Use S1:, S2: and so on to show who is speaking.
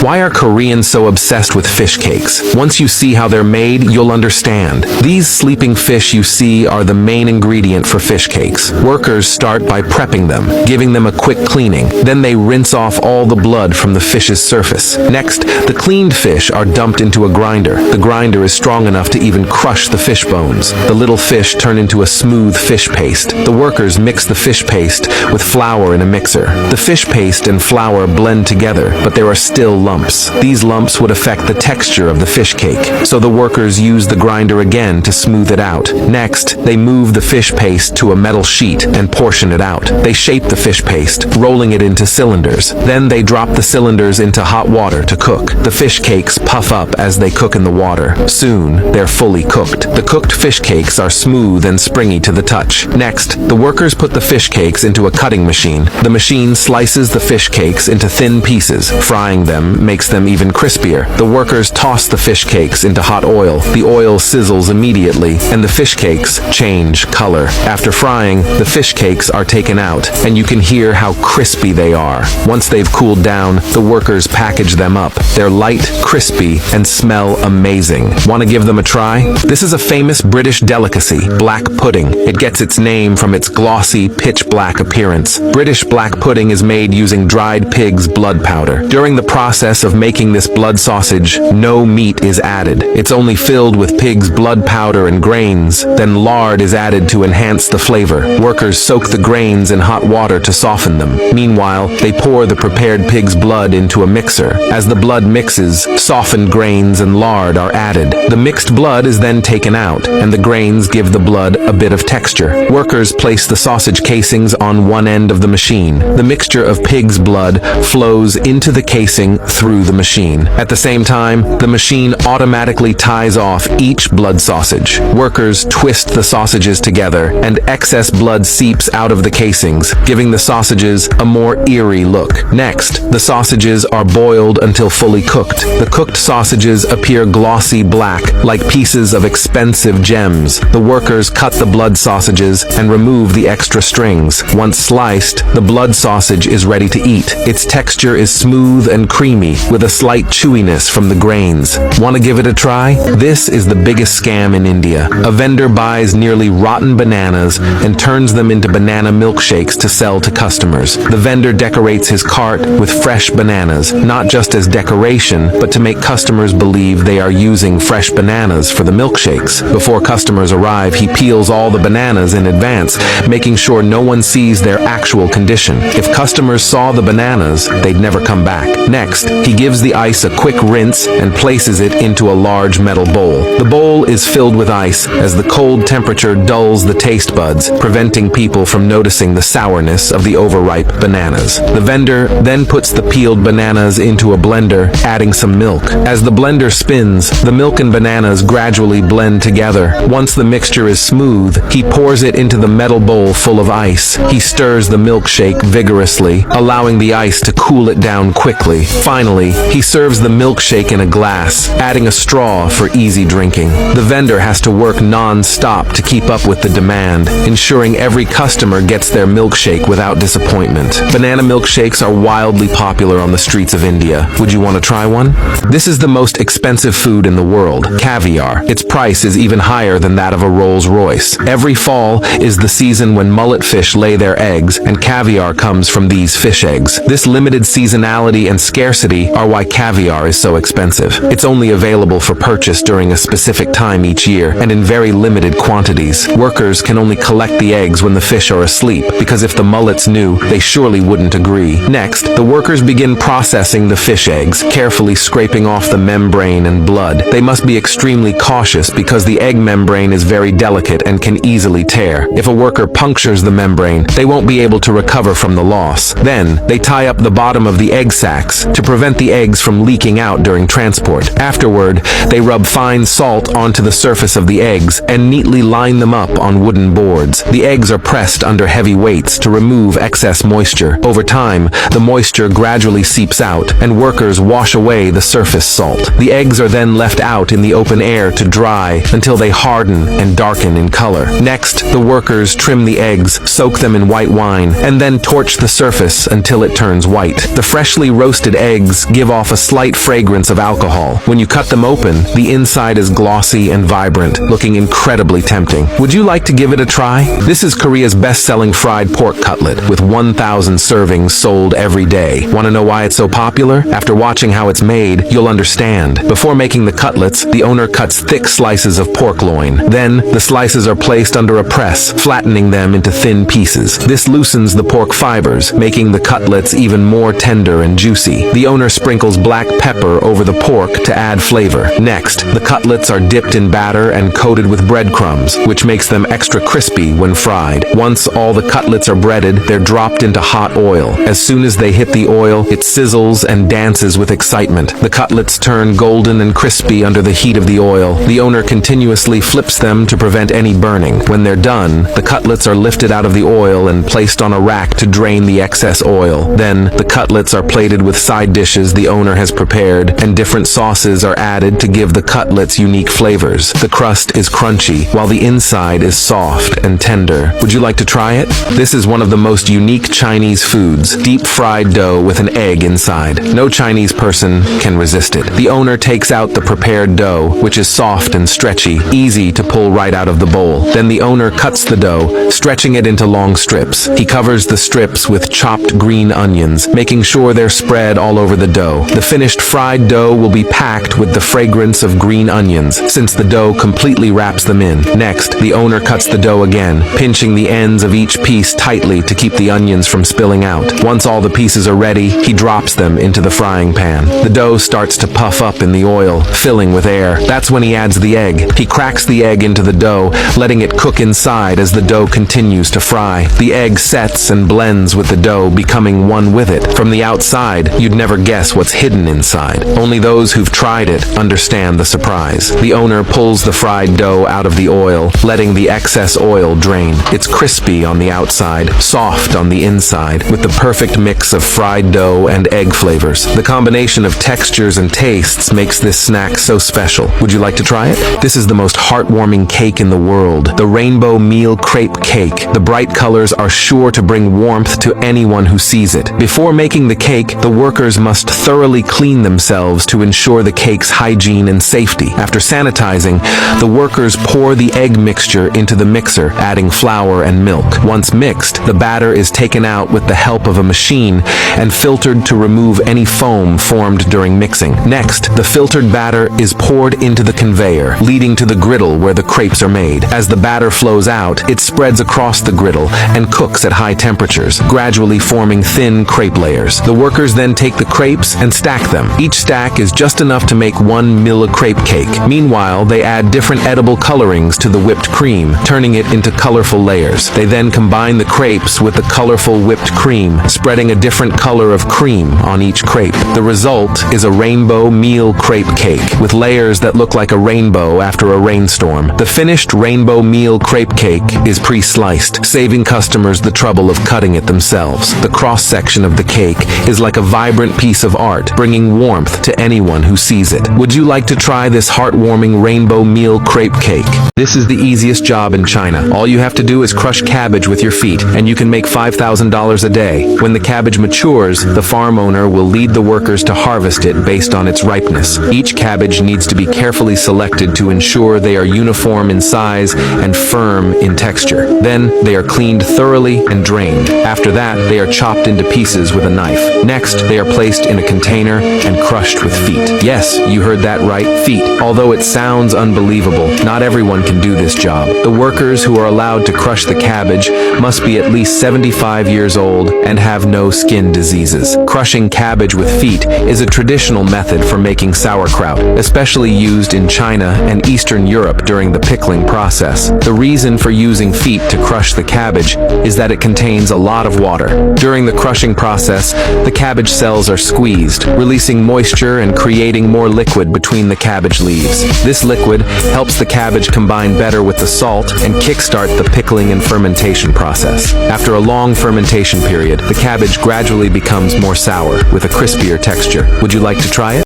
S1: Why are Koreans so obsessed with fish cakes? Once you see how they're made, you'll understand. These sleeping fish you see are the main ingredient for fish cakes. Workers start by prepping them, giving them a quick cleaning. Then they rinse off all the blood from the fish's surface. Next, the cleaned fish are dumped into a grinder. The grinder is strong enough to even crush the fish bones. The little fish turn into a smooth fish paste. The workers mix the fish paste with flour in a mixer. The fish paste and flour blend together, but there are still lumps. These lumps would affect the texture of the fish cake, so the workers use the grinder again to smooth it out. Next, they move the fish paste to a metal sheet and portion it out. They shape the fish paste, rolling it into cylinders. Then they drop the cylinders into hot water to cook. The fish cakes puff up as they cook in the water. Soon, they're fully cooked. The cooked fish cakes are smooth and springy to the touch. Next, the workers put the fish cakes into a cutting machine. The machine slices the fish cakes into thin pieces. Frying them makes them even crispier. The workers toss the fish cakes into hot oil. The oil sizzles immediately, and the fish cakes change color. After frying, the fish cakes are taken out, and you can hear how crispy they are. Once they've cooled down, the workers package them up. They're light, crispy, and smell amazing. Want to give them a try? This is a famous British delicacy, black pudding. It gets its name from its glossy, pitch-black appearance. British black pudding is made using dried pig's blood powder. During the process of making this blood sausage, no meat is added. It's only filled with pig's blood powder and grains. Then lard is added to enhance the flavor. Workers soak the grains in hot water to soften them. Meanwhile, they pour the prepared pig's blood into a mixer. As the blood mixes, softened grains and lard are added. The mixed blood is then taken out, and the grains give the blood a bit of texture. Workers place the sausage casings on one end of the machine. The mixture of pig's blood flows into the casing through the machine. At the same time, the machine automatically ties off each blood sausage. Workers twist the sausages together, and excess blood seeps out of the casings, giving the sausages a more eerie look. Next, the sausages are boiled until fully cooked. The cooked sausages appear glossy black, like pieces of expensive gems. The workers cut the blood sausages and remove the extra strings. Once sliced, the blood sausage is ready to eat. Its texture is smooth and creamy, with a slight chewiness from the grains. Want to give it a try? This is the biggest scam in India. A vendor buys nearly rotten bananas and turns them into banana milkshakes to sell to customers. The vendor decorates his cart with fresh bananas, not just as decoration, but to make customers believe they are using fresh bananas for the milkshakes. Before customers arrive, he peels all the bananas in advance, making sure no one sees their actual condition. If customers saw the bananas, they'd never come back. Next, he gives the ice a quick rinse and places it into a large metal bowl. The bowl is filled with ice as the cold temperature dulls the taste buds, preventing people from noticing the sourness of the overripe bananas. The vendor then puts the peeled bananas into a blender, adding some milk. As the blender spins, the milk and bananas gradually blend together. Once the mixture is smooth, he pours it into the metal bowl full of ice. He stirs the milkshake vigorously, allowing the ice to cool it down quickly. Finally, he serves the milkshake in a glass, adding a straw for easy drinking. The vendor has to work non-stop to keep up with the demand, ensuring every customer gets their milkshake without disappointment. Banana milkshakes are wildly popular on the streets of India. Would you want to try one? This is the most expensive food in the world, caviar. Its price is even higher than that of a Rolls-Royce. Every fall is the season when mullet fish lay their eggs, and caviar comes from these fish eggs. This limited seasonality and scarcity are why caviar is so expensive. It's only available for purchase during a specific time each year, and in very limited quantities. Workers can only collect the eggs when the fish are asleep, because if the mullets knew, they surely wouldn't agree. Next, the workers begin processing the fish eggs, carefully scraping off the membrane and blood. They must be extremely cautious because the egg membrane is very delicate and can easily tear. If a worker punctures the membrane, they won't be able to recover from the loss. Then, they tie up the bottom of the egg sacs to prevent the eggs from leaking out during transport. Afterward, they rub fine salt onto the surface of the eggs and neatly line them up on wooden boards. The eggs are pressed under heavy weights to remove excess moisture. Over time, the moisture gradually seeps out, and workers wash away the surface salt. The eggs are then left out in the open air to dry until they harden and darken in color. Next, the workers trim the eggs, soak them in white wine, and then torch the surface until it turns white. The freshly roasted eggs eggs give off a slight fragrance of alcohol. When you cut them open, the inside is glossy and vibrant, looking incredibly tempting. Would you like to give it a try? This is Korea's best-selling fried pork cutlet, with 1,000 servings sold every day. Want to know why it's so popular? After watching how it's made, you'll understand. Before making the cutlets, the owner cuts thick slices of pork loin. Then, the slices are placed under a press, flattening them into thin pieces. This loosens the pork fibers, making the cutlets even more tender and juicy. The owner sprinkles black pepper over the pork to add flavor. Next, the cutlets are dipped in batter and coated with breadcrumbs, which makes them extra crispy when fried. Once all the cutlets are breaded, they're dropped into hot oil. As soon as they hit the oil, it sizzles and dances with excitement. The cutlets turn golden and crispy under the heat of the oil. The owner continuously flips them to prevent any burning. When they're done, the cutlets are lifted out of the oil and placed on a rack to drain the excess oil. Then, the cutlets are plated with side dishes the owner has prepared, and different sauces are added to give the cutlets unique flavors. The crust is crunchy, while the inside is soft and tender. Would you like to try it? This is one of the most unique Chinese foods, deep-fried dough with an egg inside. No Chinese person can resist it. The owner takes out the prepared dough, which is soft and stretchy, easy to pull right out of the bowl. Then the owner cuts the dough, stretching it into long strips. He covers the strips with chopped green onions, making sure they're spread all over the dough. The finished fried dough will be packed with the fragrance of green onions, since the dough completely wraps them in. Next, the owner cuts the dough again, pinching the ends of each piece tightly to keep the onions from spilling out. Once all the pieces are ready, he drops them into the frying pan. The dough starts to puff up in the oil, filling with air. That's when he adds the egg. He cracks the egg into the dough, letting it cook inside as the dough continues to fry. The egg sets and blends with the dough, becoming one with it. From the outside, you'd never guess what's hidden inside. Only those who've tried it understand the surprise. The owner pulls the fried dough out of the oil, letting the excess oil drain. It's crispy on the outside, soft on the inside, with the perfect mix of fried dough and egg flavors. The combination of textures and tastes makes this snack so special. Would you like to try it? This is the most heartwarming cake in the world, the Rainbow Meal Crepe Cake. The bright colors are sure to bring warmth to anyone who sees it. Before making the cake, the workers must thoroughly clean themselves to ensure the cake's hygiene and safety. After sanitizing, the workers pour the egg mixture into the mixer, adding flour and milk. Once mixed, the batter is taken out with the help of a machine and filtered to remove any foam formed during mixing. Next, the filtered batter is poured into the conveyor, leading to the griddle where the crepes are made. As the batter flows out, it spreads across the griddle and cooks at high temperatures, gradually forming thin crepe layers. The workers then take the crepes and stack them. Each stack is just enough to make 1 Mille crepe cake. Meanwhile, they add different edible colorings to the whipped cream, turning it into colorful layers. They then combine the crepes with the colorful whipped cream, spreading a different color of cream on each crepe. The result is a Rainbow Meal Crepe Cake, with layers that look like a rainbow after a rainstorm. The finished Rainbow Meal Crepe Cake is pre-sliced, saving customers the trouble of cutting it themselves. The cross-section of the cake is like a vibrant piece of art, bringing warmth to anyone who sees it. Would you like to try this heartwarming Rainbow Meal Crepe Cake? This is the easiest job in China. All you have to do is crush cabbage with your feet, and you can make $5,000 a day. When the cabbage matures, the farm owner will lead the workers to harvest it based on its ripeness. Each cabbage needs to be carefully selected to ensure they are uniform in size and firm in texture. Then, they are cleaned thoroughly and drained. After that, they are chopped into pieces with a knife. Next, they are placed in a container and crushed with feet. Yes, you heard that right, feet. Although it sounds unbelievable, not everyone can do this job. The workers who are allowed to crush the cabbage must be at least 75 years old and have no skin diseases. Crushing cabbage with feet is a traditional method for making sauerkraut, especially used in China and Eastern Europe during the pickling process. The reason for using feet to crush the cabbage is that it contains a lot of water. During the crushing process, the cabbage cells are squeezed, releasing moisture and creating more liquid between the cabbage leaves. This liquid helps the cabbage combine better with the salt and kickstart the pickling and fermentation process. After a long fermentation period, the cabbage gradually becomes more sour, with a crispier texture. Would you like to try it?